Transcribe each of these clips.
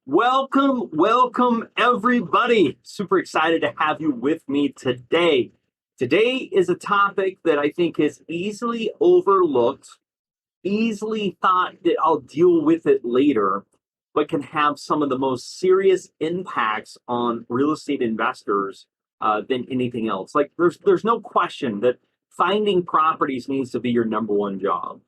Welcome everybody. Super excited to have you with me today. Today is a topic that I think is easily overlooked, easily thought that I'll deal with it later, but can have some of the most serious impacts on real estate investors than anything else. Like there's no question that finding properties needs to be your number one job.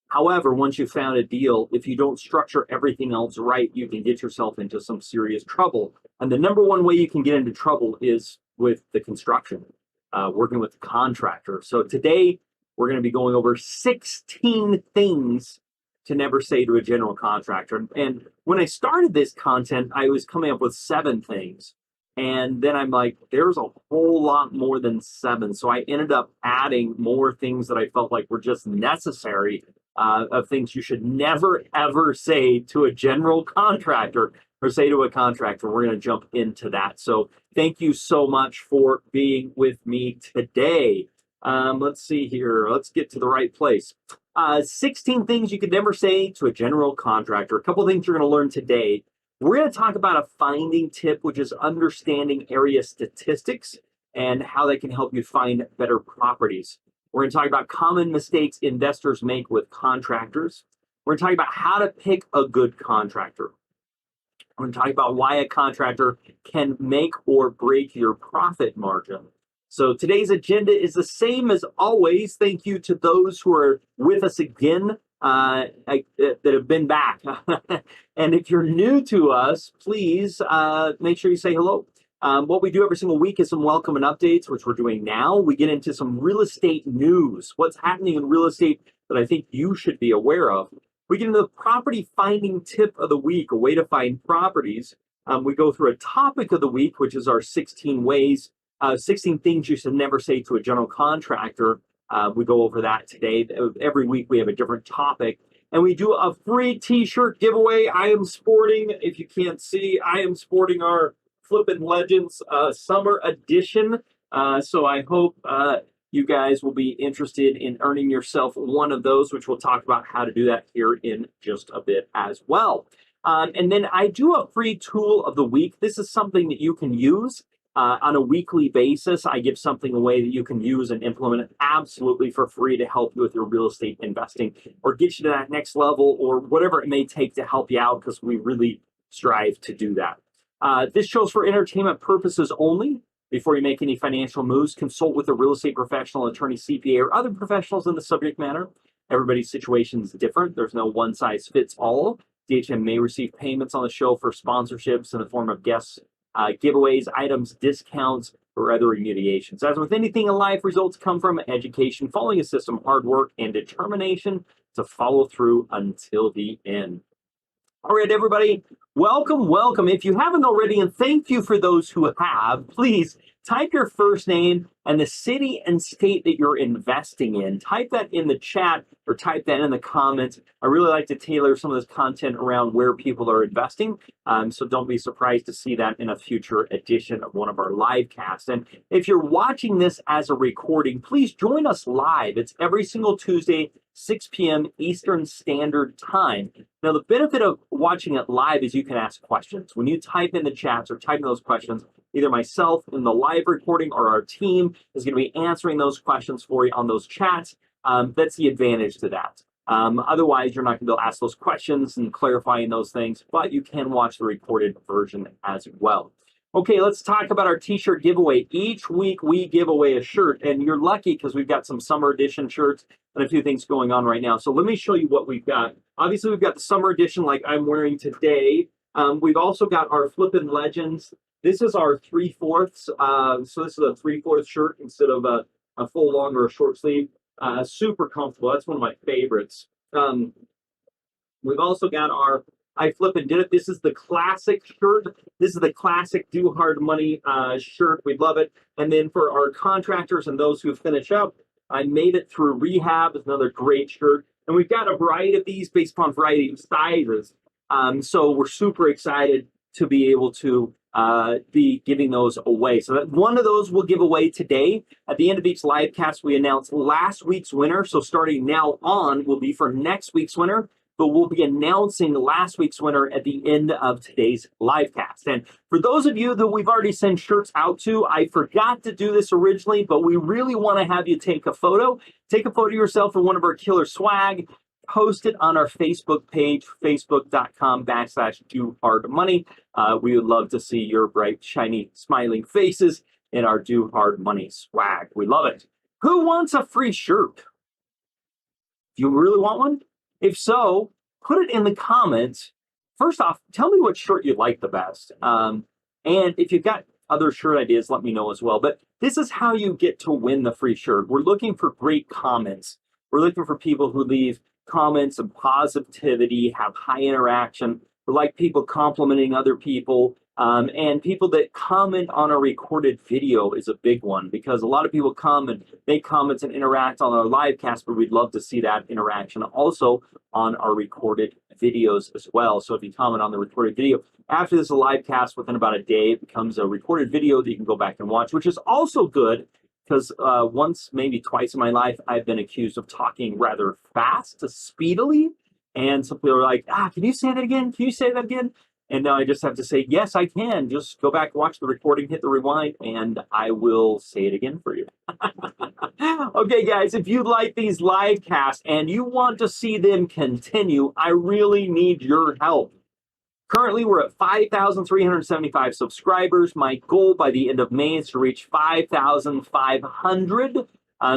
However, once you've found a deal, if you don't structure everything else right, you can get yourself into some serious trouble. And the number one way you can get into trouble is with the construction, working with the contractor. So today, we're going to be going over 16 things to never say to a general contractor. And when I started this content, I was coming up with 7 things. And then I'm like, there's a whole lot more than 7. So I ended up adding more things that I felt like were just necessary of things you should never, ever say to a general contractor or say to a contractor. We're going to jump into that. So thank you so much for being with me today. Let's see here. Let's get to the right place. 16 things you could never say to a general contractor. A couple of things you're going to learn today. We're going to talk about a finding tip, which is understanding area statistics and how they can help you find better properties. We're going to talk about common mistakes investors make with contractors. We're going to talk about how to pick a good contractor. We're going to talk about why a contractor can make or break your profit margin. So today's agenda is the same as always. Thank you to those who are with us again that have been back. And if you're new to us, please make sure you say hello. What we do every single week is some welcome and updates, which we're doing now. We get into some real estate news, what's happening in real estate that I think you should be aware of. We get into the property finding tip of the week, a way to find properties. We go through a topic of the week, which is our 16 things you should never say to a general contractor. We go over that today. Every week we have a different topic. And we do a free t-shirt giveaway. I am sporting, if you can't see, I am sporting our Flippin' Legends summer edition. So I hope you guys will be interested in earning yourself one of those, which we'll talk about how to do that here in just a bit as well. And then I do a free tool of the week. This is something that you can use on a weekly basis. I give something away that you can use and implement absolutely for free to help you with your real estate investing or get you to that next level or whatever it may take to help you out, because we really strive to do that. This show's for entertainment purposes only. Before you make any financial moves, consult with a real estate professional, attorney, CPA, or other professionals in the subject matter. Everybody's situation is different. There's no one size fits all. DHM may receive payments on the show for sponsorships in the form of guests, giveaways, items, discounts, or other remediations. As with anything in life, results come from education, following a system, hard work, and determination to follow through until the end. All right, everybody, welcome. If you haven't already, and thank you for those who have, please type your first name and the city and state that you're investing in. Type that in the chat or type that in the comments. I really like to tailor some of this content around where people are investing. So don't be surprised to see that in a future edition of one of our live casts. And if you're watching this as a recording, please join us live. It's every single Tuesday, 6 p.m. Eastern Standard Time. Now, the benefit of watching it live is you can ask questions. When you type in the chats or type in those questions, either myself in the live recording or our team is going to be answering those questions for you on those chats. That's the advantage to that. Otherwise, you're not going to be able to ask those questions and clarifying those things, but you can watch the recorded version as well. Okay, let's talk about our t-shirt giveaway. Each week we give away a shirt, and you're lucky because we've got some summer edition shirts and a few things going on right now. So let me show you what we've got. Obviously, we've got the summer edition like I'm wearing today. We've also got our Flippin' Legends. This is our 3/4. So this is a 3/4 shirt instead of a full long or a short sleeve. Super comfortable. That's one of my favorites. We've also got our I Flip and Did It. This is the classic shirt. This is the classic DoHardMoney shirt. We love it. And then for our contractors and those who finish up, I Made It Through Rehab is another great shirt. And we've got a variety of these based upon variety of sizes. So we're super excited to be able to be giving those away. So that one of those we'll give away today. At the end of each live cast, we announce last week's winner. So starting now on will be for next week's winner. but we'll be announcing last week's winner at the end of today's live cast. And for those of you that we've already sent shirts out to, I forgot to do this originally, but we really want to have you take a photo. Take a photo of yourself in one of our killer swag, post it on our Facebook page, facebook.com/DoHardMoney. We would love to see your bright, shiny, smiling faces in our Do Hard Money swag. We love it. Who wants a free shirt? Do you really want one? If so, put it in the comments. First off, tell me what shirt you like the best. And if you've got other shirt ideas, let me know as well. But this is how you get to win the free shirt. We're looking for great comments. We're looking for people who leave comments of positivity, have high interaction. We like people complimenting other people. And people that comment on a recorded video is a big one, because a lot of people come and make comments and interact on our live cast, but we'd love to see that interaction also on our recorded videos as well. So if you comment on the recorded video, after this live cast, within about a day, it becomes a recorded video that you can go back and watch, which is also good because once, maybe twice in my life, I've been accused of talking rather fast, speedily. And some people are like, can you say that again? Can you say that again? And now I just have to say, yes, I can. Just go back, watch the recording, hit the rewind, and I will say it again for you. Okay, guys, if you like these live casts and you want to see them continue, I really need your help. Currently, we're at 5,375 subscribers. My goal by the end of May is to reach 5,500.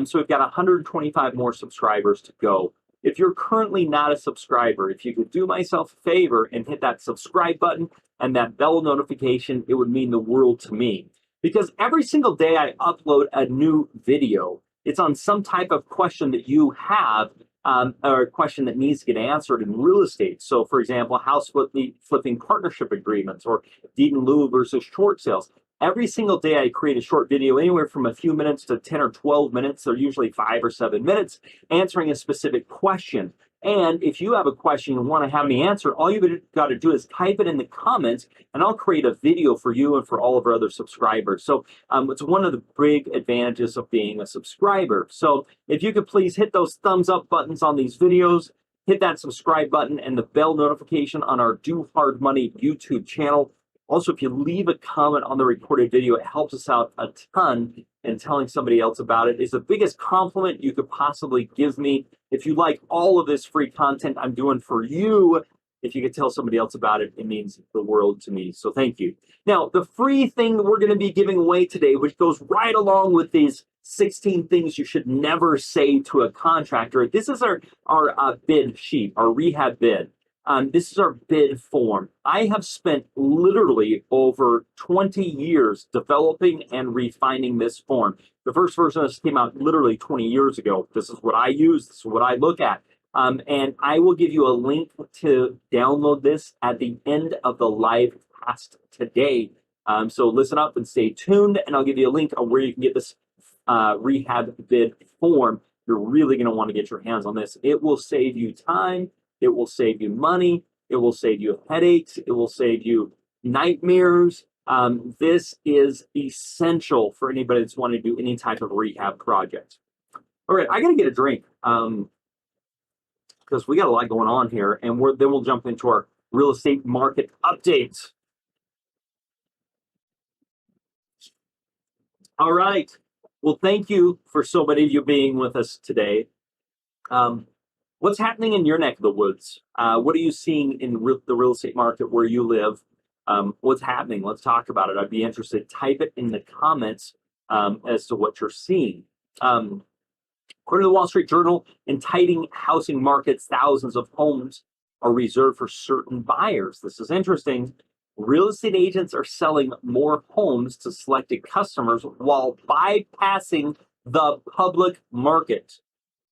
So we've got 125 more subscribers to go. If you're currently not a subscriber, if you could do myself a favor and hit that subscribe button and that bell notification, it would mean the world to me. Because every single day I upload a new video, it's on some type of question that you have, or a question that needs to get answered in real estate. So, for example, house flipping partnership agreements, or deed in lieu versus short sales. Every single day I create a short video, anywhere from a few minutes to 10 or 12 minutes. They're usually 5 or 7 minutes, answering a specific question. And if you have a question and want to have me answer, all you've got to do is type it in the comments, and I'll create a video for you and for all of our other subscribers. So it's one of the big advantages of being a subscriber. So if you could please hit those thumbs up buttons on these videos, hit that subscribe button and the bell notification on our Do Hard Money YouTube channel. Also, if you leave a comment on the recorded video, it helps us out a ton, and telling somebody else about it is the biggest compliment you could possibly give me. If you like all of this free content I'm doing for you, if you could tell somebody else about it, it means the world to me. So thank you. Now, the free thing that we're going to be giving away today, which goes right along with these 16 things you should never say to a contractor. This is our bid sheet, our rehab bid. This is our bid form. I have spent literally over 20 years developing and refining this form. The first version of this came out literally 20 years ago. This is what I use. This is what I look at. And I will give you a link to download this at the end of the live cast today. So listen up and stay tuned, and I'll give you a link on where you can get this rehab bid form. You're really going to want to get your hands on this. It will save you time. It will save you money. It will save you headaches. It will save you nightmares. This is essential for anybody that's wanting to do any type of rehab project. All right, I got to get a drink because we got a lot going on here, and then we'll jump into our real estate market updates. All right. Well, thank you for so many of you being with us today. What's happening in your neck of the woods? What are you seeing in the real estate market where you live? What's happening? Let's talk about it. I'd be interested. Type it in the comments as to what you're seeing. According to the Wall Street Journal, in tightening housing markets, thousands of homes are reserved for certain buyers. This is interesting. Real estate agents are selling more homes to selected customers while bypassing the public market.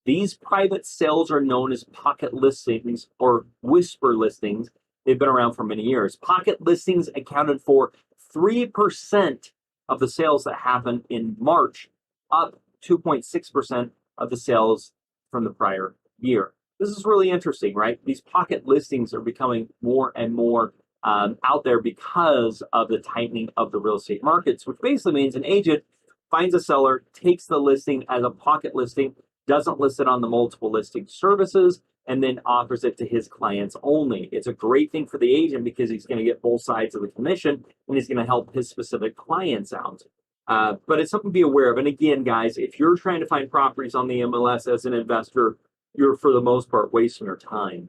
These private sales are known as pocket listings or whisper listings. They've been around for many years. Pocket listings accounted for 3% of the sales that happened in March, up 2.6% of the sales from the prior year. This is really interesting, right? These pocket listings are becoming more and more out there because of the tightening of the real estate markets, which basically means an agent finds a seller, takes the listing as a pocket listing, doesn't list it on the multiple listing services, and then offers it to his clients only. It's a great thing for the agent because he's going to get both sides of the commission and he's going to help his specific clients out. But it's something to be aware of. And again, guys, if you're trying to find properties on the MLS as an investor, you're for the most part wasting your time.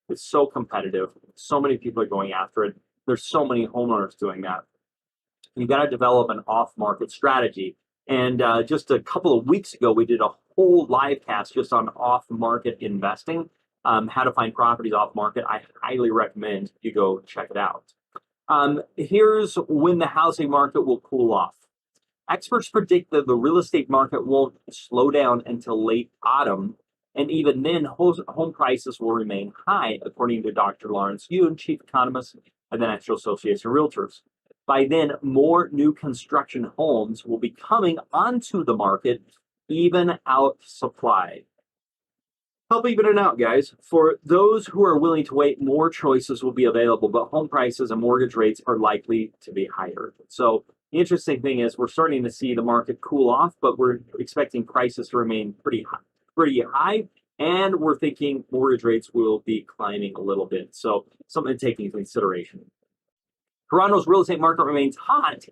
It's so competitive. So many people are going after it. There's so many homeowners doing that. You got to develop an off-market strategy. And just a couple of weeks ago, we did a whole live cast just on off-market investing, how to find properties off-market. I highly recommend you go check it out. Here's when the housing market will cool off. Experts predict that the real estate market won't slow down until late autumn, and even then, home prices will remain high, according to Dr. Lawrence Yun, chief economist of the National Association of Realtors. By then, more new construction homes will be coming onto the market, even out supply. Help even it out, guys. For those who are willing to wait, more choices will be available, but home prices and mortgage rates are likely to be higher. So the interesting thing is we're starting to see the market cool off, but we're expecting prices to remain pretty high, and we're thinking mortgage rates will be climbing a little bit. So something to take into consideration. Toronto's real estate market remains hot,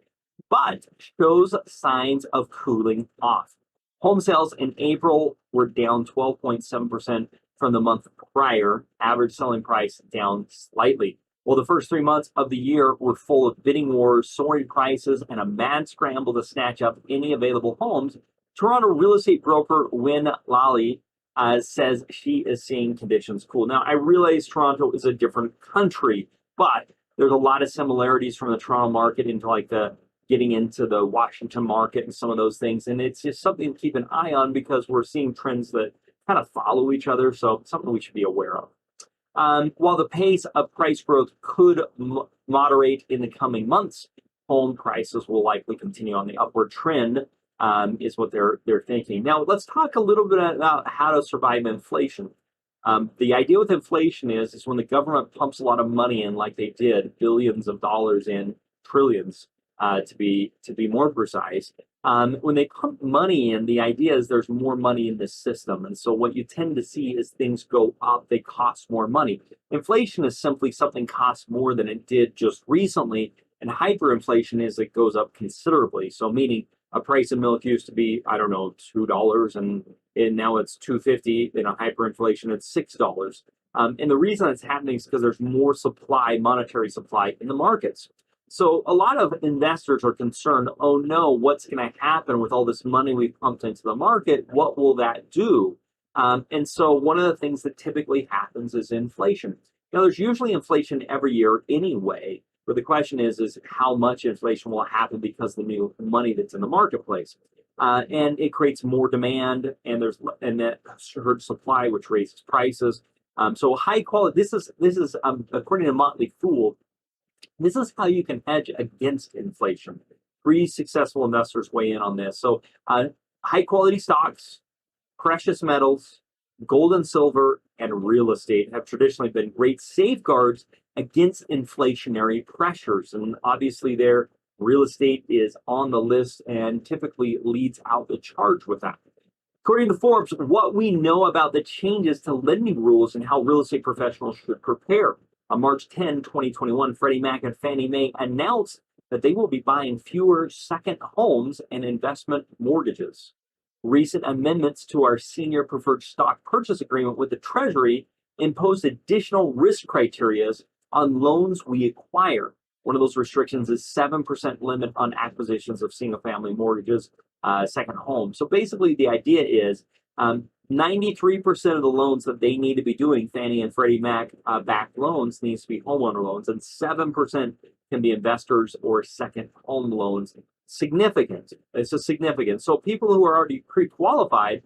but shows signs of cooling off. Home sales in April were down 12.7% from the month prior, average selling price down slightly. Well, the first 3 months of the year were full of bidding wars, soaring prices, and a mad scramble to snatch up any available homes. Toronto real estate broker Win Lally says she is seeing conditions cool. Now, I realize Toronto is a different country, but there's a lot of similarities from the Toronto market into like the getting into the Washington market and some of those things. And it's just something to keep an eye on because we're seeing trends that kind of follow each other. So something we should be aware of. While the pace of price growth could moderate in the coming months, home prices will likely continue on the upward trend, is what they're thinking. Now, let's talk a little bit about how to survive inflation. The idea with inflation is when the government pumps a lot of money in, like they did, billions of dollars in, trillions, to be more precise. When they pump money in, the idea is there's more money in the system. And so what you tend to see is things go up, they cost more money. Inflation is simply something costs more than it did just recently. And hyperinflation is it goes up considerably. So meaning a price of milk used to be, I don't know, $2 and now it's $2.50. In a hyperinflation, it's $6. And the reason it's happening is because there's more supply, monetary supply in the markets. So a lot of investors are concerned, oh no, what's going to happen with all this money we pumped into the market? What will that do? And so one of the things that typically happens is inflation. Now, there's usually inflation every year anyway, but the question is how much inflation will happen because of the new money that's in the marketplace. And it creates more demand, and that hurts supply, which raises prices. So high quality, this is according to Motley Fool, this is how you can hedge against inflation. 3 successful investors weigh in on this. So high quality stocks, precious metals, gold and silver, and real estate have traditionally been great safeguards against inflationary pressures. And obviously their real estate is on the list and typically leads out the charge with that. According to Forbes, what we know about the changes to lending rules and how real estate professionals should prepare. On March 10, 2021, Freddie Mac and Fannie Mae announced that they will be buying fewer second homes and investment mortgages. Recent amendments to our senior preferred stock purchase agreement with the Treasury imposed additional risk criteria on loans we acquire. One of those restrictions is 7% limit on acquisitions of single-family mortgages, second homes. So basically the idea is 93% of the loans that they need to be doing, Fannie and Freddie Mac backed loans, needs to be homeowner loans, and 7% can be investors or second home loans. Significant. It's a significant. So people who are already pre-qualified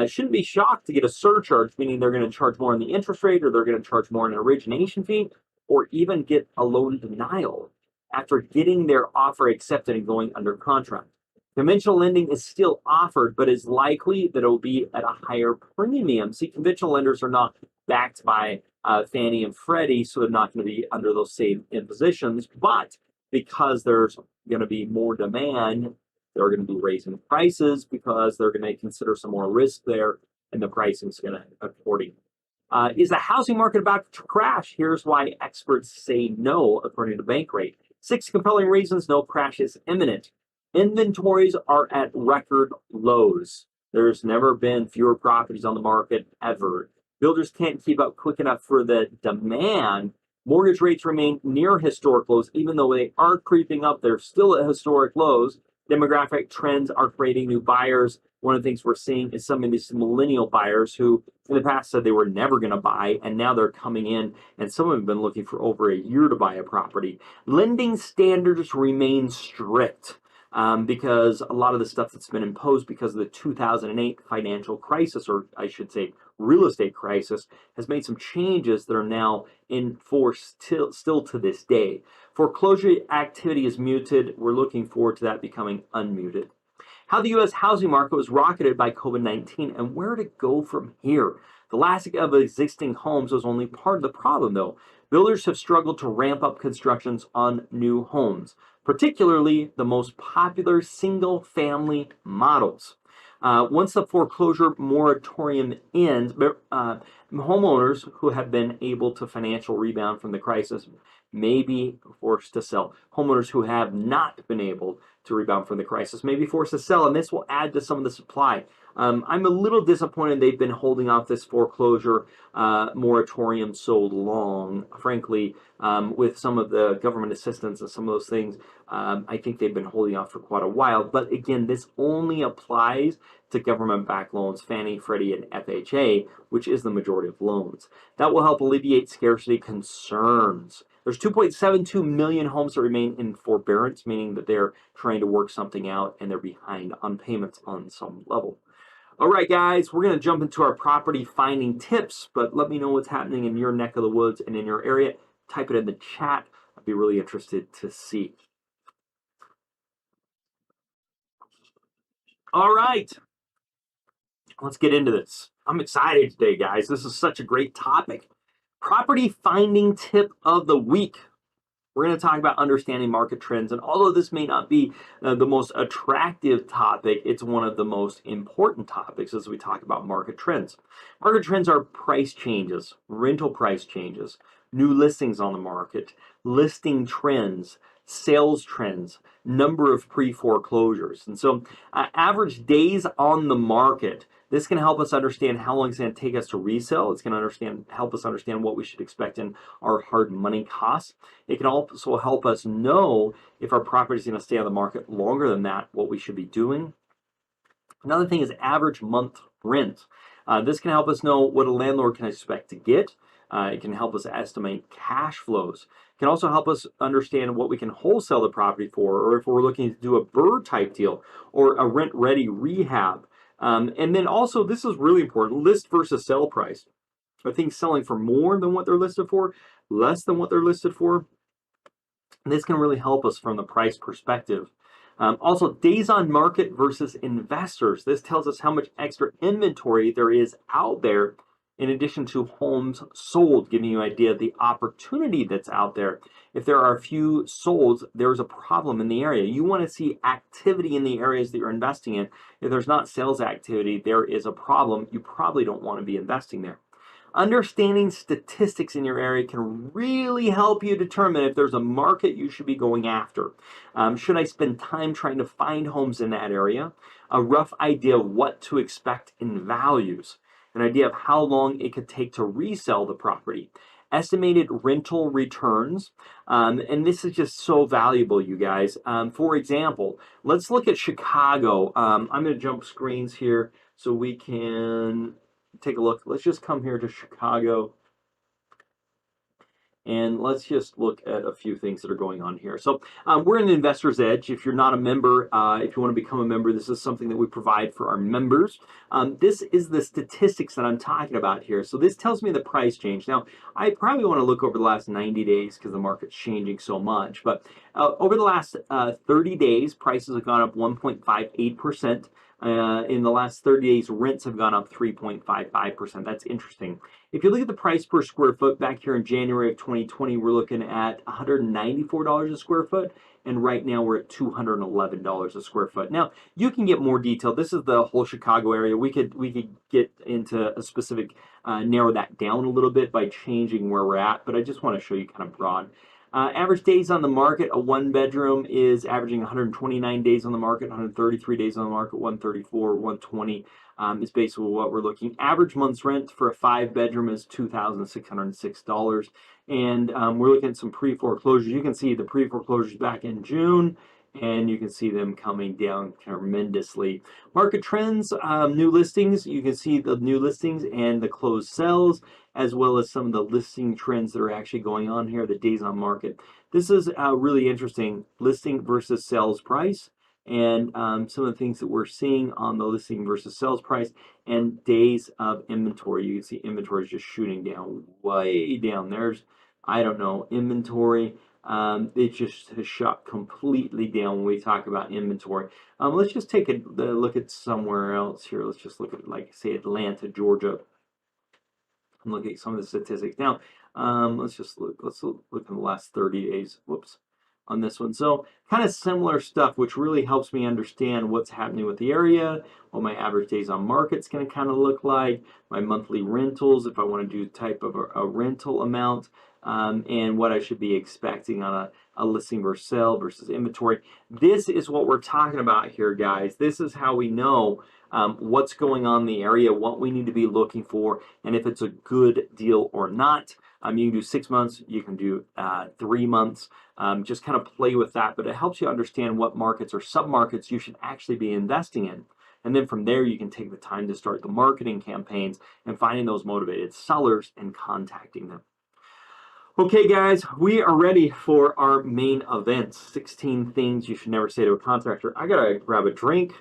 shouldn't be shocked to get a surcharge, meaning they're going to charge more on the interest rate, or they're going to charge more on an origination fee, or even get a loan denial after getting their offer accepted and going under contract. Conventional lending is still offered, but is likely that it will be at a higher premium. See, conventional lenders are not backed by Fannie and Freddie, so they're not going to be under those same impositions. But because there's going to be more demand, they're going to be raising prices because they're going to consider some more risk there, and the pricing is going to accordingly. Is the housing market about to crash? Here's why experts say no, according to Bankrate. 6 compelling reasons no crash is imminent. Inventories are at record lows. There's never been fewer properties on the market ever. Builders can't keep up quick enough for the demand. Mortgage rates remain near historic lows, even though they are creeping up. They're still at historic lows. Demographic trends are creating new buyers. One of the things we're seeing is some of these millennial buyers who in the past said they were never going to buy, and now they're coming in, and some of them have been looking for over a year to buy a property. Lending standards remain strict. Because a lot of the stuff that's been imposed because of the 2008 financial crisis, or I should say real estate crisis, has made some changes that are now in force still to this day. Foreclosure activity is muted. We're looking forward to that becoming unmuted. How the U.S. housing market was rocketed by COVID-19 and where to go from here. The lack of existing homes was only part of the problem, though. Builders have struggled to ramp up constructions on new homes, particularly the most popular single-family models. Once the foreclosure moratorium ends, homeowners who have been able to financial rebound from the crisis may be forced to sell. Homeowners who have not been able to rebound from the crisis may be forced to sell, and this will add to some of the supply. I'm a little disappointed they've been holding off this foreclosure moratorium so long. Frankly, with some of the government assistance and some of those things, I think they've been holding off for quite a while. But again, this only applies to government-backed loans, Fannie, Freddie, and FHA, which is the majority of loans. That will help alleviate scarcity concerns. There's 2.72 million homes that remain in forbearance, meaning that they're trying to work something out and they're behind on payments on some level. All right, guys, we're going to jump into our property finding tips, but let me know what's happening in your neck of the woods and in your area. Type it in the chat. I'd be really interested to see. All right, let's get into this. I'm excited today, guys. This is such a great topic. Property finding tip of the week. We're going to talk about understanding market trends, and although this may not be the most attractive topic, it's one of the most important topics as we talk about market trends. Market trends are price changes, rental price changes, new listings on the market, listing trends, sales trends, number of pre-foreclosures. And so average days on the market. This can help us understand how long it's going to take us to resell. It's going to help us understand what we should expect in our hard money costs. It can also help us know if our property is going to stay on the market longer than that, what we should be doing. Another thing is average month rent. This can help us know what a landlord can expect to get. It can help us estimate cash flows. It can also help us understand what we can wholesale the property for, or if we're looking to do a BRRRR type deal or a rent-ready rehab. And then also, this is really important, list versus sell price. Are things selling for more than what they're listed for, less than what they're listed for? This can really help us from the price perspective. Also, days on market versus investors. This tells us how much extra inventory there is out there in addition to homes sold, giving you an idea of the opportunity that's out there. If there are a few sold, there's a problem in the area. You want to see activity in the areas that you're investing in. If there's not sales activity, there is a problem. You probably don't want to be investing there. Understanding statistics in your area can really help you determine if there's a market you should be going after. Should I spend time trying to find homes in that area? A rough idea of what to expect in values. An idea of how long it could take to resell the property. Estimated rental returns, and this is just so valuable, you guys. For example, let's look at Chicago. I'm going to jump screens here so we can take a look. Let's just come here to Chicago. And let's just look at a few things that are going on here. So we're in Investor's Edge. If you're not a member, if you want to become a member, this is something that we provide for our members. This is the statistics that I'm talking about here. So this tells me the price change. Now, I probably want to look over the last 90 days because the market's changing so much. But over the last 30 days, prices have gone up 1.58%. In the last 30 days, rents have gone up 3.55%. That's interesting. If you look at the price per square foot back here in January of 2020, we're looking at $194 a square foot. And right now we're at $211 a square foot. Now you can get more detail. This is the whole Chicago area. We could get into a specific, narrow that down a little bit by changing where we're at. But I just want to show you kind of broad. Average days on the market, a one bedroom is averaging 129 days on the market, 133 days on the market, 134, 120 is basically what we're looking. Average month's rent for a 5 bedroom is $2,606. And we're looking at some pre-foreclosures. You can see the pre-foreclosures back in June, and you can see them coming down tremendously. Market trends, new listings. You can see the new listings and the closed sales, as well as some of the listing trends that are actually going on here, the days on market. This is really interesting, listing versus sales price, and some of the things that we're seeing on the listing versus sales price and days of inventory. You can see inventory is just shooting down, way down. There's, I don't know, inventory. It just has shot completely down when we talk about inventory. Let's just take a look at somewhere else here. Let's just look at, like, say, Atlanta, Georgia, and look at some of the statistics. Now, let's look in the last 30 days. Whoops. On this one. So kind of similar stuff, which really helps me understand what's happening with the area, what my average days on market's going to kind of look like, my monthly rentals, if I want to do type of a rental amount, and what I should be expecting on a listing versus sale versus inventory. This is what we're talking about here, guys. This is how we know what's going on in the area, what we need to be looking for, and if it's a good deal or not. You can do 6 months, you can do 3 months, just kind of play with that, but it helps you understand what markets or sub-markets you should actually be investing in. And then from there, you can take the time to start the marketing campaigns and finding those motivated sellers and contacting them. Okay, guys, we are ready for our main event, 16 things you should never say to a contractor. I gotta grab a drink.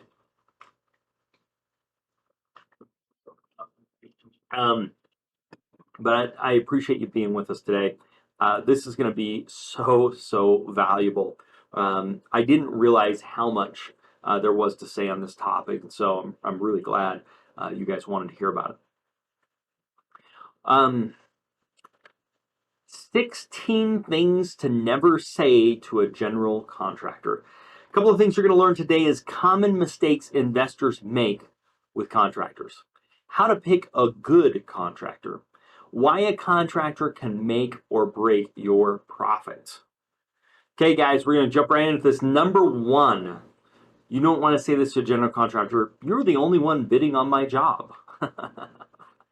But I appreciate you being with us today. This is going to be so valuable. I didn't realize how much there was to say on this topic, and so I'm really glad you guys wanted to hear about it. 16 things to never say to a general contractor. A couple of things you're going to learn today is common mistakes investors make with contractors. How to pick a good contractor. Why a contractor can make or break your profits. Okay, guys, we're going to jump right into this. Number one, you don't want to say this to a general contractor. You're the only one bidding on my job.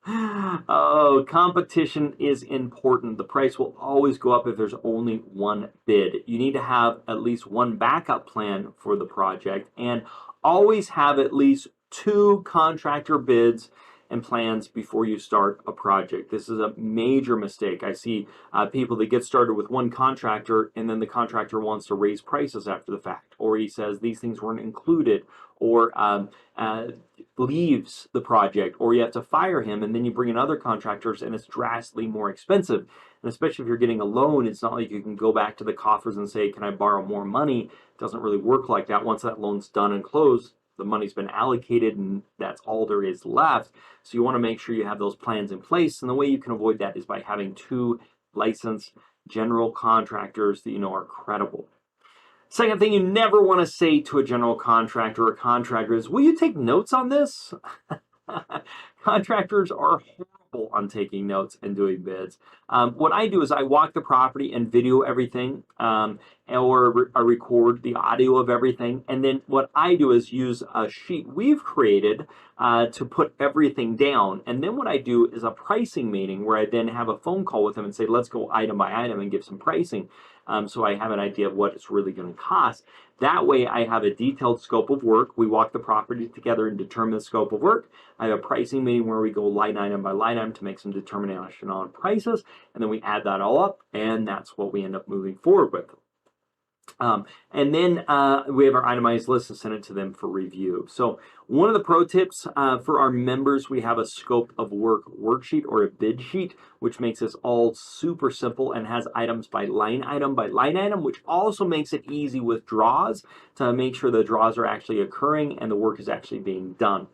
Oh, competition is important. The price will always go up if there's only one bid. You need to have at least one backup plan for the project, and always have at least 2 contractor bids and plans before you start a project. This is a major mistake. I see people that get started with one contractor, and then the contractor wants to raise prices after the fact, or he says these things weren't included, or leaves the project, or you have to fire him, and then you bring in other contractors and it's drastically more expensive. And especially if you're getting a loan, it's not like you can go back to the coffers and say, can I borrow more money? It doesn't really work like that. Once that loan's done and closed, the money's been allocated and that's all there is left. So you want to make sure you have those plans in place. And the way you can avoid that is by having 2 licensed general contractors that you know are credible. Second thing you never want to say to a general contractor or contractor is, will you take notes on this? Contractors are horrible on taking notes and doing bids. What I do is I walk the property and video everything, or I record the audio of everything. And then what I do is use a sheet we've created to put everything down. And then what I do is a pricing meeting where I then have a phone call with them and say, let's go item by item and give some pricing. So I have an idea of what it's really going to cost. That way I have a detailed scope of work. We walk the property together and determine the scope of work. I have a pricing meeting where we go line item by line item to make some determination on prices, and then we add that all up, and that's what we end up moving forward with. And then we have our itemized list and send it to them for review. So one of the pro tips for our members, we have a scope of work worksheet or a bid sheet, which makes this all super simple and has items by line item, which also makes it easy with draws to make sure the draws are actually occurring and the work is actually being done.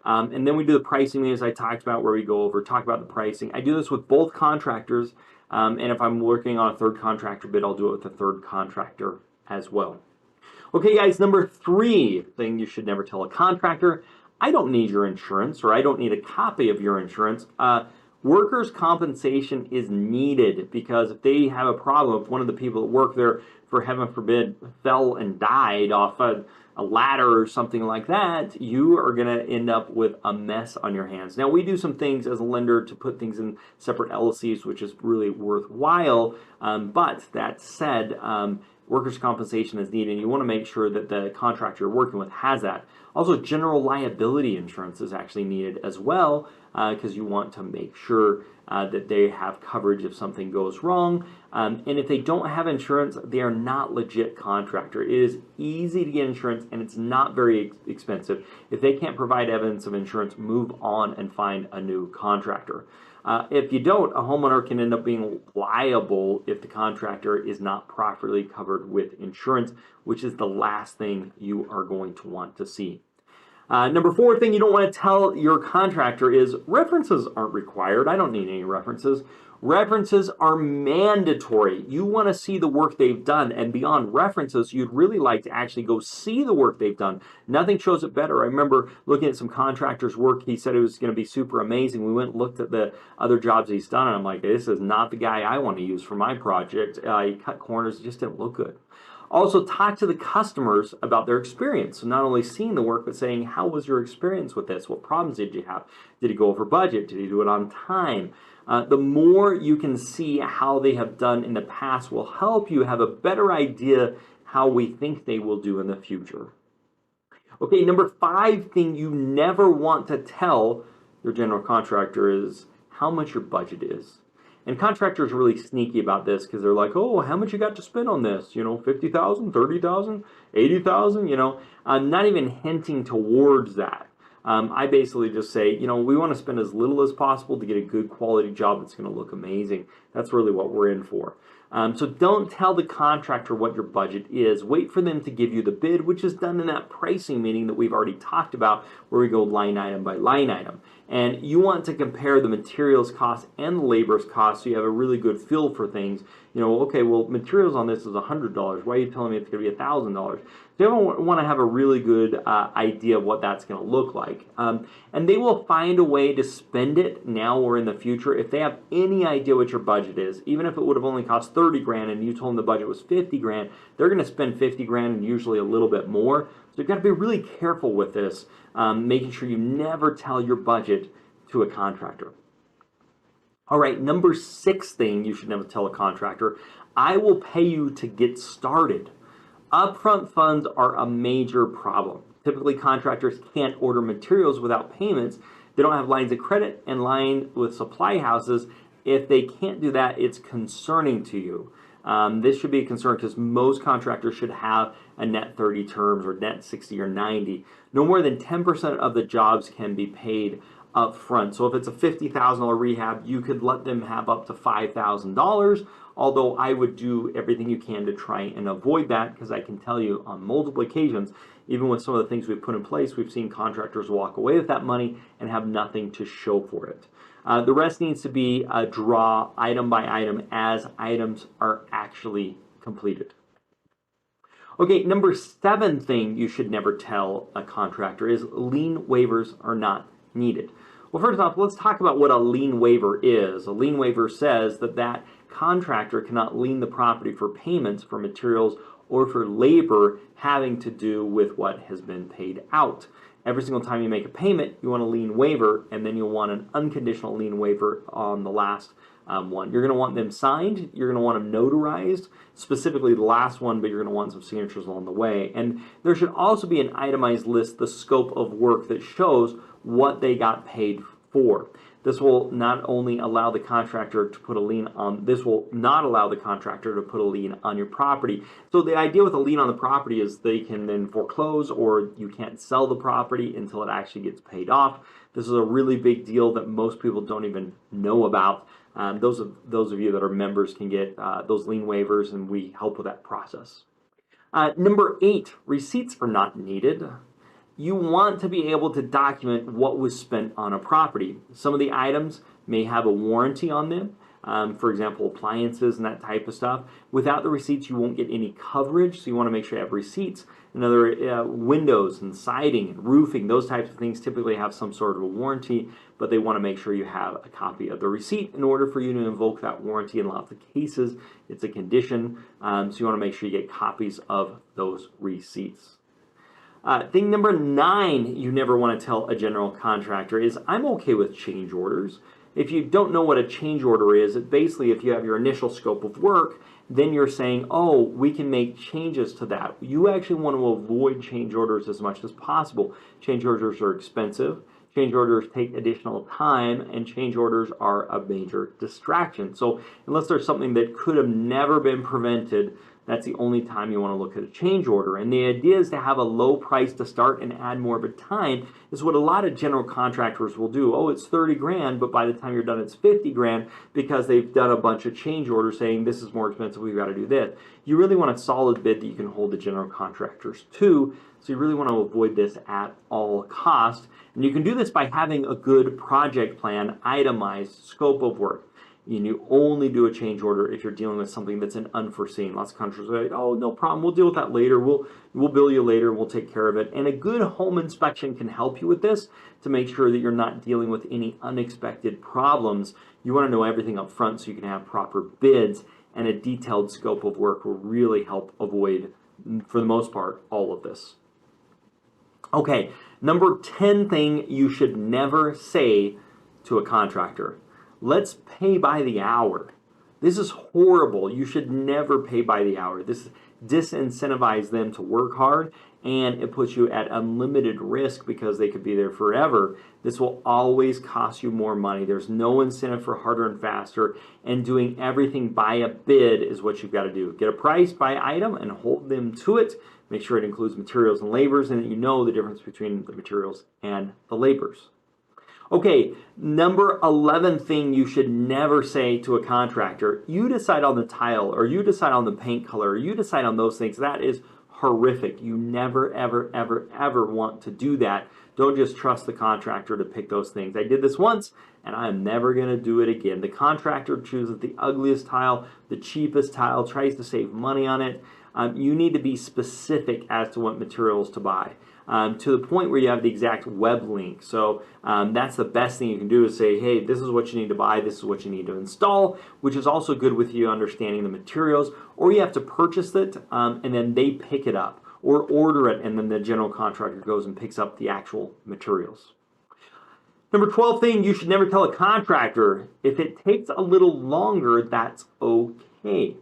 And then we do the pricing, as I talked about, where we talk about the pricing. I do this with both contractors. And if I'm working on a third contractor bid, I'll do it with a third contractor as well. Okay, guys, number 3 thing you should never tell a contractor: I don't need your insurance, or I don't need a copy of your insurance. Workers' compensation is needed, because if they have a problem, if one of the people that work there, for heaven forbid, fell and died off a ladder or something like that, you are going to end up with a mess on your hands. Now, we do some things as a lender to put things in separate LLCs, which is really worthwhile. But that said, workers' compensation is needed, and you want to make sure that the contractor you're working with has that. Also, general liability insurance is actually needed as well, because you want to make sure that they have coverage if something goes wrong. And if they don't have insurance, they are not legit contractor. It is easy to get insurance, and it's not very expensive. If they can't provide evidence of insurance, move on and find a new contractor. If you don't, a homeowner can end up being liable if the contractor is not properly covered with insurance, which is the last thing you are going to want to see. Number 4 thing you don't want to tell your contractor is references aren't required. I don't need any references. References are mandatory. You want to see the work they've done, and beyond references, you'd really like to actually go see the work they've done. Nothing shows it better. I remember looking at some contractors' work. He said it was going to be super amazing. We went and looked at the other jobs he's done, and I'm like, this is not the guy I want to use for my project. He cut corners. It just didn't look good. Also, talk to the customers about their experience. So not only seeing the work, but saying, how was your experience with this? What problems did you have? Did he go over budget? Did he do it on time? The more you can see how they have done in the past will help you have a better idea how we think they will do in the future. Okay, number 5 thing you never want to tell your general contractor is how much your budget is. And contractors are really sneaky about this, because they're like, oh, how much you got to spend on this? You know, 50,000, 30,000, 80,000, you know, not even hinting towards that. I basically just say, you know, we want to spend as little as possible to get a good quality job that's going to look amazing. That's really what we're in for. So don't tell the contractor what your budget is. Wait for them to give you the bid, which is done in that pricing meeting that we've already talked about, where we go line item by line item. And you want to compare the materials cost and the labor's cost, so you have a really good feel for things. You know, okay, well, materials on this is $100. Why are you telling me it's going to be $1,000? They want to have a really good idea of what that's going to look like. And they will find a way to spend it now or in the future. If they have any idea what your budget is, even if it would have only cost 30 grand and you told them the budget was 50 grand, they're going to spend 50 grand and usually a little bit more. So you've got to be really careful with this, making sure you never tell your budget to a contractor. All right, number 6 thing you should never tell a contractor: I will pay you to get started. Upfront funds are a major problem. Typically, contractors can't order materials without payments. They don't have lines of credit and line with supply houses. If they can't do that, it's concerning to you. This should be a concern, because most contractors should have a net 30 terms or net 60 or 90. No more than 10% of the jobs can be paid up front. So if it's a $50,000 rehab, you could let them have up to $5,000. Although I would do everything you can to try and avoid that, because I can tell you on multiple occasions, even with some of the things we've put in place, we've seen contractors walk away with that money and have nothing to show for it. The rest needs to be a draw item by item as items are actually completed. Okay, number 7 thing you should never tell a contractor is lien waivers are not needed. Well, first off, let's talk about what a lien waiver is. A lien waiver says that contractor cannot lien the property for payments for materials or for labor having to do with what has been paid out. Every single time you make a payment, you want a lien waiver, and then you'll want an unconditional lien waiver on the last one. You're going to want them signed. You're going to want them notarized, specifically the last one, but you're going to want some signatures along the way. And there should also be an itemized list, the scope of work that shows what they got paid 4. This will not only allow the contractor to put a lien on, this will not allow the contractor to put a lien on your property. So the idea with a lien on the property is they can then foreclose, or you can't sell the property until it actually gets paid off. This is a really big deal that most people don't even know about. Those of you that are members can get those lien waivers, and we help with that process. Number 8, receipts are not needed. You want to be able to document what was spent on a property. Some of the items may have a warranty on them, for example, appliances and that type of stuff. Without the receipts, you won't get any coverage, so you want to make sure you have receipts. Another, windows and siding and roofing, those types of things typically have some sort of a warranty, but they want to make sure you have a copy of the receipt in order for you to invoke that warranty. In lots of cases, it's a condition, so you want to make sure you get copies of those receipts. Thing number 9 you never want to tell a general contractor is, I'm okay with change orders. If you don't know what a change order is, it basically, if you have your initial scope of work, then you're saying, oh, we can make changes to that. You actually want to avoid change orders as much as possible. Change orders are expensive. Change orders take additional time, and change orders are a major distraction. So unless there's something that could have never been prevented, that's the only time you want to look at a change order. And the idea is to have a low price to start and add more of a time, is what a lot of general contractors will do. Oh, it's 30 grand, but by the time you're done, it's 50 grand because they've done a bunch of change orders saying this is more expensive, we've got to do this. You really want a solid bid that you can hold the general contractors to. So you really want to avoid this at all costs. And you can do this by having a good project plan, itemized scope of work. And you only do a change order if you're dealing with something that's an unforeseen. Lots of contractors are like, oh, no problem, we'll deal with that later. We'll bill you later, we'll take care of it. And a good home inspection can help you with this to make sure that you're not dealing with any unexpected problems. You want to know everything up front so you can have proper bids, and a detailed scope of work will really help avoid, for the most part, all of this. Okay, number 10 thing you should never say to a contractor. Let's pay by the hour. This is horrible. You should never pay by the hour. This disincentivizes them to work hard, and it puts you at unlimited risk because they could be there forever. This will always cost you more money. There's no incentive for harder and faster, and doing everything by a bid is what you've got to do. Get a price by item and hold them to it. Make sure it includes materials and labors, and that you know the difference between the materials and the labors. Okay, number 11 thing you should never say to a contractor, you decide on the tile, or you decide on the paint color, or you decide on those things. That is horrific. You never, ever, ever, ever want to do that. Don't just trust the contractor to pick those things. I did this once, and I'm never going to do it again. The contractor chooses the ugliest tile, the cheapest tile, tries to save money on it. You need to be specific as to what materials to buy. To the point where you have the exact web link. So that's the best thing you can do, is say, hey, this is what you need to buy, this is what you need to install, which is also good with you understanding the materials. Or you have to purchase it, and then they pick it up, or order it, and then the general contractor goes and picks up the actual materials. Number 12 thing you should never tell a contractor, if it takes a little longer, that's okay.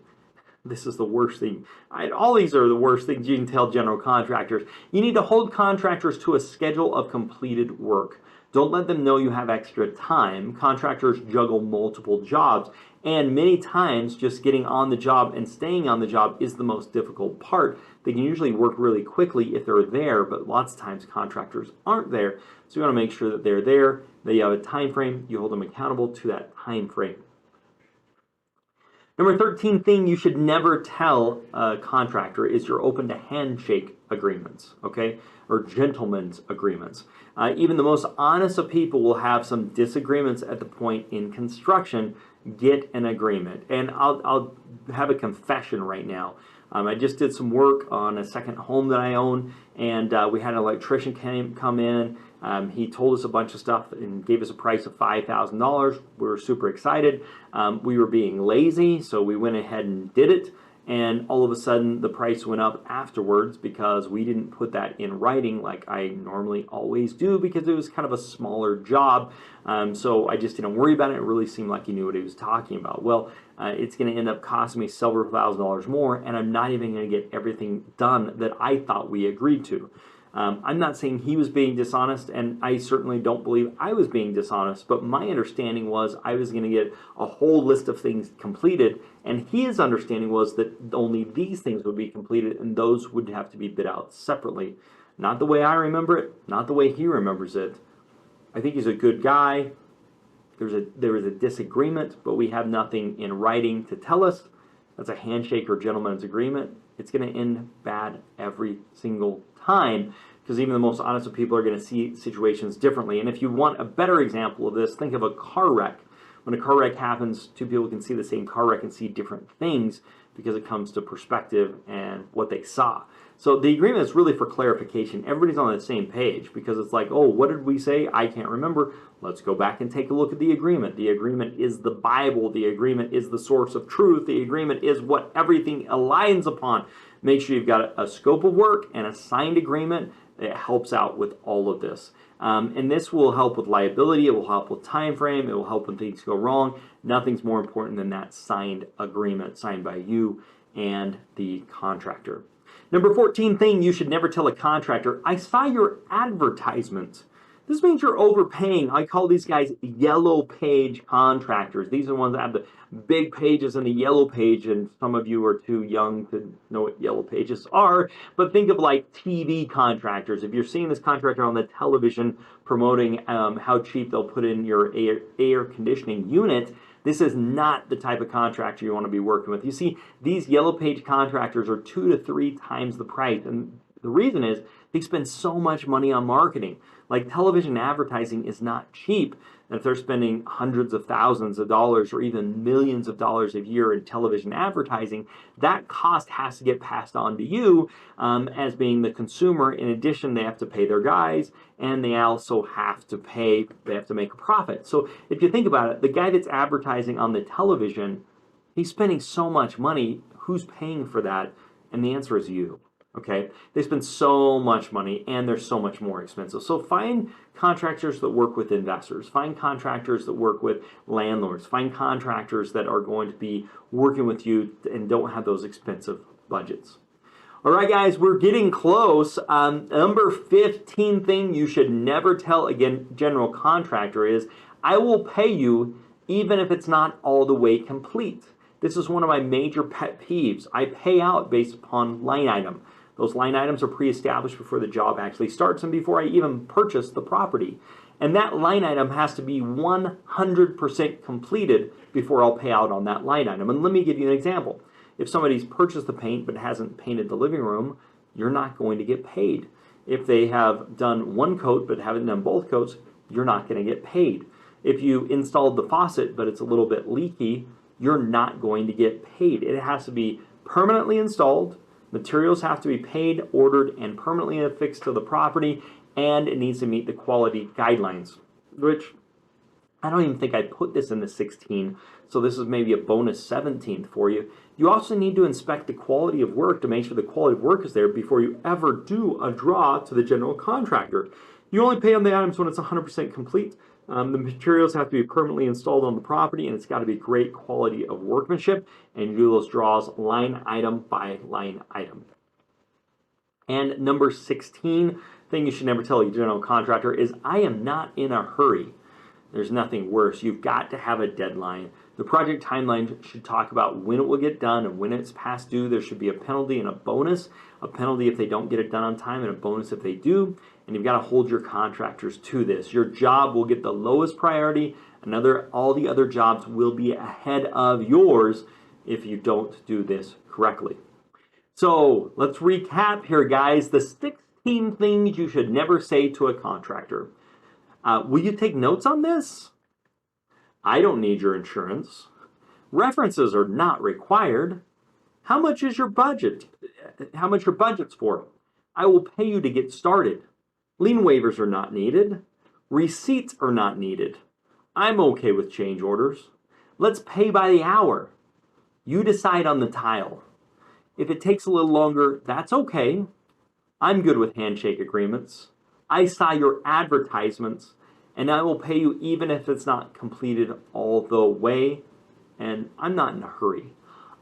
This is the worst thing. All these are the worst things you can tell general contractors. You need to hold contractors to a schedule of completed work. Don't let them know you have extra time. Contractors juggle multiple jobs, and many times just getting on the job and staying on the job is the most difficult part. They can usually work really quickly if they're there, but lots of times contractors aren't there. So you want to make sure that they're there, that you have a time frame, you hold them accountable to that time frame. Number 13 thing you should never tell a contractor is you're open to handshake agreements, okay, or gentlemen's agreements. Even the most honest of people will have some disagreements at the point in construction. Get an agreement. And I'll have a confession right now. I just did some work on a second home that I own, and we had an electrician come in. He told us a bunch of stuff and gave us a price of $5,000. We were super excited. We were being lazy, so we went ahead and did it. And all of a sudden, the price went up afterwards because we didn't put that in writing like I normally always do, because it was kind of a smaller job. So I just didn't worry about it. It really seemed like he knew what he was talking about. Well, it's going to end up costing me several $1,000s more, and I'm not even going to get everything done that I thought we agreed to. I'm not saying he was being dishonest, and I certainly don't believe I was being dishonest, but my understanding was I was going to get a whole list of things completed, and his understanding was that only these things would be completed, and those would have to be bid out separately. Not the way I remember it, not the way he remembers it. I think he's a good guy. There was a disagreement, but we have nothing in writing to tell us. That's a handshake or gentleman's agreement. It's going to end bad every single time, because even the most honest of people are going to see situations differently. And if you want a better example of this, think of a car wreck. When a car wreck happens, two people can see the same car wreck and see different things because it comes to perspective and what they saw. So the agreement is really for clarification. Everybody's on the same page, because it's like, oh, what did we say? I can't remember. Let's go back and take a look at the agreement. The agreement is the Bible. The agreement is the source of truth. The agreement is what everything aligns upon. Make sure you've got a scope of work and a signed agreement. It helps out with all of this. And this will help with liability. It will help with time frame. It will help when things go wrong. Nothing's more important than that signed agreement, signed by you and the contractor. Number 14 thing you should never tell a contractor: I saw your advertisement. This means you're overpaying. I call these guys yellow page contractors. These are the ones that have the big pages in the yellow page, and some of you are too young to know what yellow pages are, but think of like TV contractors. If you're seeing this contractor on the television promoting how cheap they'll put in your air conditioning unit, this is not the type of contractor you want to be working with. You see, these yellow page contractors are 2 to 3 times the price, and the reason is they spend so much money on marketing. Like, television advertising is not cheap. And if they're spending hundreds of thousands of dollars or even millions of dollars a year in television advertising, that cost has to get passed on to you as being the consumer. In addition, they have to pay their guys, and they also have to make a profit. So if you think about it, the guy that's advertising on the television, he's spending so much money. Who's paying for that? And the answer is you. Okay, they spend so much money, and they're so much more expensive. So find contractors that work with investors. Find contractors that work with landlords. Find contractors that are going to be working with you and don't have those expensive budgets. All right, guys, we're getting close. Number 15 thing you should never tell a general contractor is, I will pay you even if it's not all the way complete. This is one of my major pet peeves. I pay out based upon line item. Those line items are pre-established before the job actually starts and before I even purchase the property. And that line item has to be 100% completed before I'll pay out on that line item. And let me give you an example. If somebody's purchased the paint but hasn't painted the living room, you're not going to get paid. If they have done one coat but haven't done both coats, you're not going to get paid. If you installed the faucet but it's a little bit leaky, you're not going to get paid. It has to be permanently installed. Materials have to be paid, ordered, and permanently affixed to the property, and it needs to meet the quality guidelines, which I don't even think I put this in the 16, so this is maybe a bonus 17th for you. You also need to inspect the quality of work to make sure the quality of work is there before you ever do a draw to the general contractor. You only pay on the items when it's 100% complete. The materials have to be permanently installed on the property, and it's got to be great quality of workmanship, and you do those draws line item by line item. And number 16 thing you should never tell your general contractor is, I am not in a hurry. There's nothing worse. You've got to have a deadline. The project timeline should talk about when it will get done, and when it's past due, there should be a penalty and a bonus. A penalty if they don't get it done on time, and a bonus if they do. And you've got to hold your contractors to this. Your job will get the lowest priority. All the other jobs will be ahead of yours if you don't do this correctly. So let's recap here, guys. The 16 things you should never say to a contractor. Will you take notes on this? I don't need your insurance. References are not required. How much is your budget? How much your budget's for? I will pay you to get started. Lien waivers are not needed. Receipts are not needed. I'm okay with change orders. Let's pay by the hour. You decide on the tile. If it takes a little longer, that's okay. I'm good with handshake agreements. I saw your advertisements, and I will pay you even if it's not completed all the way, and I'm not in a hurry.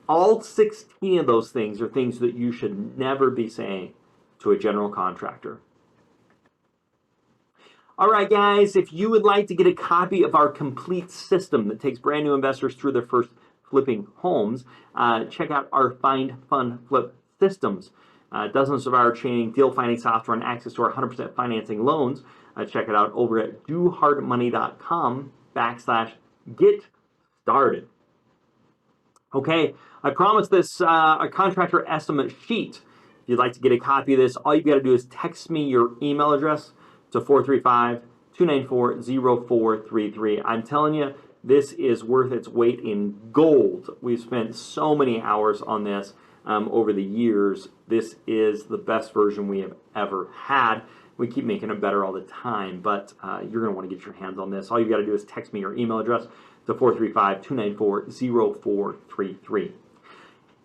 All 16 of those things are things that you should never be saying to a general contractor. All right, guys, if you would like to get a copy of our complete system that takes brand new investors through their first flipping homes, check out our Find Fund Flip systems. Dozens of our training, deal finding software, and access to our 100% financing loans. Check it out over at DoHardMoney.com/get started. Okay, I promised this a contractor estimate sheet. If you'd like to get a copy of this, all you've got to do is text me your email address to 435-294-0433. I'm telling you, this is worth its weight in gold. We've spent so many hours on this over the years. This is the best version we have ever had. We keep making it better all the time, but you're going to want to get your hands on this. All you've got to do is text me your email address to 435-294-0433.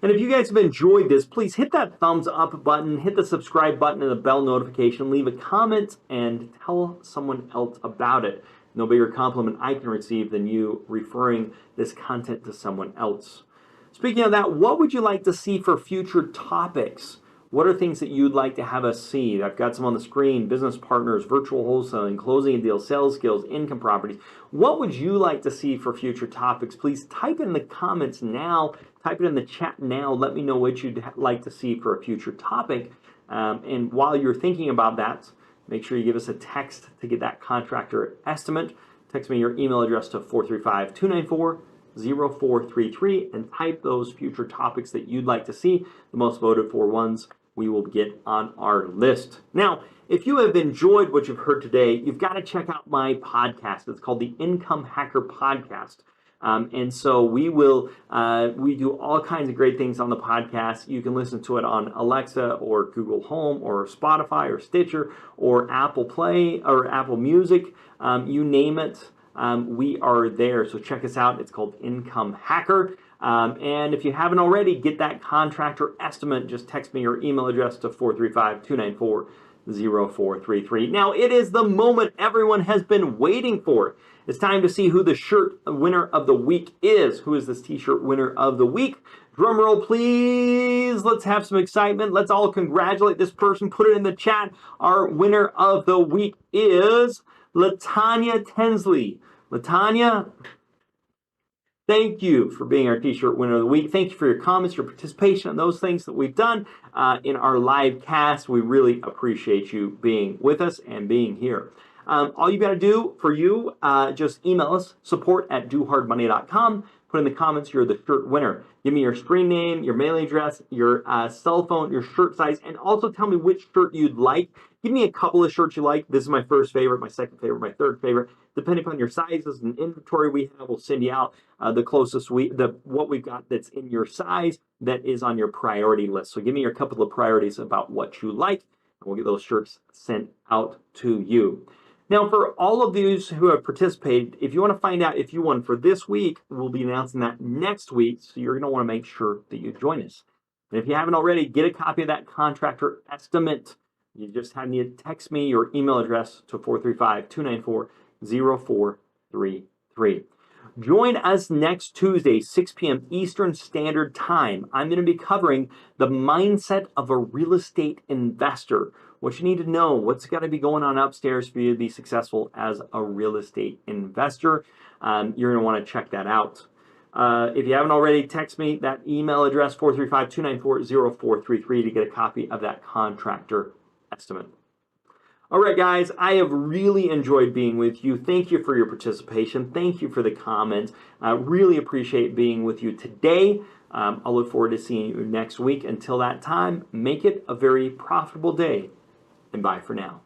And if you guys have enjoyed this, please hit that thumbs up button, hit the subscribe button and the bell notification, leave a comment, and tell someone else about it. No bigger compliment I can receive than you referring this content to someone else. Speaking of that, what would you like to see for future topics? What are things that you'd like to have us see? I've got some on the screen: business partners, virtual wholesaling, closing a deal, sales skills, income properties. What would you like to see for future topics? Please type it in the comments now. Type it in the chat now. Let me know what you'd like to see for a future topic. And while you're thinking about that, make sure you give us a text to get that contractor estimate. Text me your email address to 435-294-0433 and type those future topics that you'd like to see. The most voted for ones we will get on our list. Now, if you have enjoyed what you've heard today, you've got to check out my podcast. It's called the Income Hacker Podcast. And so we do all kinds of great things on the podcast. You can listen to it on Alexa or Google Home or Spotify or Stitcher or Apple Play or Apple Music. You name it. We are there. So check us out. It's called Income Hacker. And if you haven't already, get that contractor estimate. Just text me your email address to 435-294-0433. Now, it is the moment everyone has been waiting for. It's time to see who the shirt winner of the week is. Who is this t-shirt winner of the week? Drum roll, please. Let's have some excitement. Let's all congratulate this person. Put it in the chat. Our winner of the week is LaTanya Tensley. LaTanya, thank you for being our t-shirt winner of the week. Thank you for your comments, your participation, and those things that we've done in our live cast. We really appreciate you being with us and being here. All you got to do for you, just email us, support@DoHardMoney.com. Put in the comments, you're the shirt winner. Give me your screen name, your mailing address, your cell phone, your shirt size, and also tell me which shirt you'd like. Give me a couple of shirts you like. This is my first favorite, my second favorite, my third favorite. Depending upon your sizes and inventory we have, we'll send you out the closest what we've got that's in your size that is on your priority list. So give me your couple of priorities about what you like, and we'll get those shirts sent out to you. Now, for all of these who have participated, if you want to find out if you won for this week, we'll be announcing that next week, so you're going to want to make sure that you join us. And if you haven't already, get a copy of that contractor estimate. You just have to text me your email address to 435-294-0433. Join us next Tuesday, 6 p.m. Eastern Standard Time. I'm going to be covering the mindset of a real estate investor. What you need to know, what's got to be going on upstairs for you to be successful as a real estate investor. You're going to want to check that out. If you haven't already, text me that email address, 435-294-0433, to get a copy of that contractor estimate. All right, guys, I have really enjoyed being with you. Thank you for your participation. Thank you for the comments. I really appreciate being with you today. I'll look forward to seeing you next week. Until that time, make it a very profitable day, and bye for now.